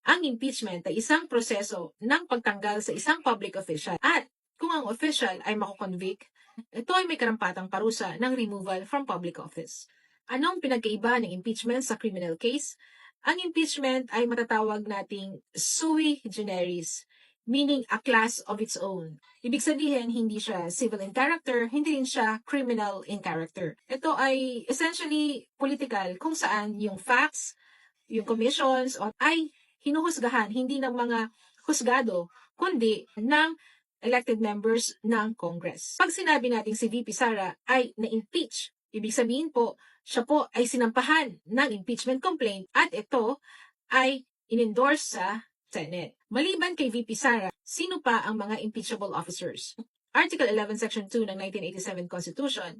Ang impeachment ay isang proseso ng pagtanggal sa isang public official at kung ang official ay makukonvict, ito ay may karampatang parusa ng removal from public office. Anong pinagkaiba ng impeachment sa criminal case? Ang impeachment ay matatawag nating sui generis, meaning a class of its own. Ibig sabihin, hindi siya civil in character, hindi rin siya criminal in character. Ito ay essentially political kung saan yung facts, yung commissions ay hinuhusgahan hindi ng mga husgado, kundi ng elected members ng Congress. Pag sinabi natin si VP Sara ay na-impeach, ibig sabihin po, siya po ay sinampahan ng impeachment complaint at ito ay in-endorse sa Senate. Maliban kay VP Sara, sino pa ang mga impeachable officers? Article 11, Section 2 ng 1987 Constitution,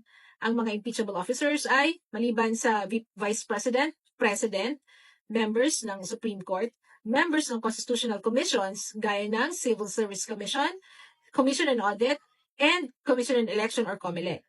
ang mga impeachable officers ay maliban sa Vice President, President, members ng Supreme Court, members ng Constitutional Commissions gaya ng Civil Service Commission, Commission on Audit, and Commission on Election or COMELEC.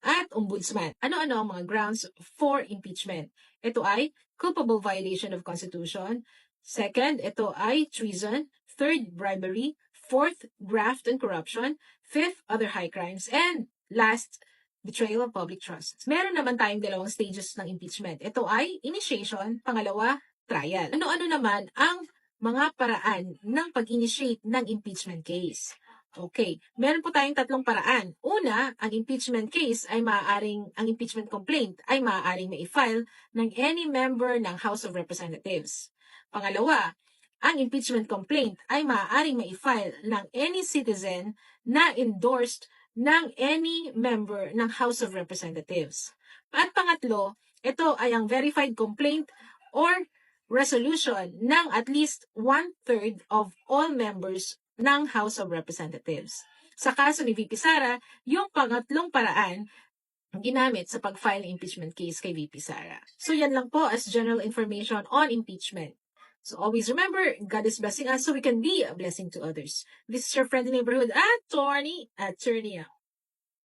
At Ombudsman. Ano-ano ang mga grounds for impeachment? Ito ay culpable violation of Constitution. Second, ito ay treason. Third, bribery. Fourth, graft and corruption. Fifth, other high crimes. And last, betrayal of public trust. Meron naman tayong dalawang stages ng impeachment. Ito ay initiation, pangalawa, trial. Ano-ano naman ang mga paraan ng pag-initiate ng impeachment case? Okay, meron po tayong tatlong paraan. Una, ang impeachment case ay ang impeachment complaint ay maaaring ma-file ng any member ng House of Representatives. Pangalawa, ang impeachment complaint ay maaaring ma-file ng any citizen na endorsed ng any member ng House of Representatives. At pangatlo, ito ay ang verified complaint or resolution ng at least 1/3 of all members ng House of Representatives. Sa kaso ni VP Sara, yung pangatlong paraan ginamit sa pag-file ng impeachment case kay VP Sara. So yan lang po as general information on impeachment. So always remember, God is blessing us so we can be a blessing to others. This is your friendly neighborhood attorney, Attorney.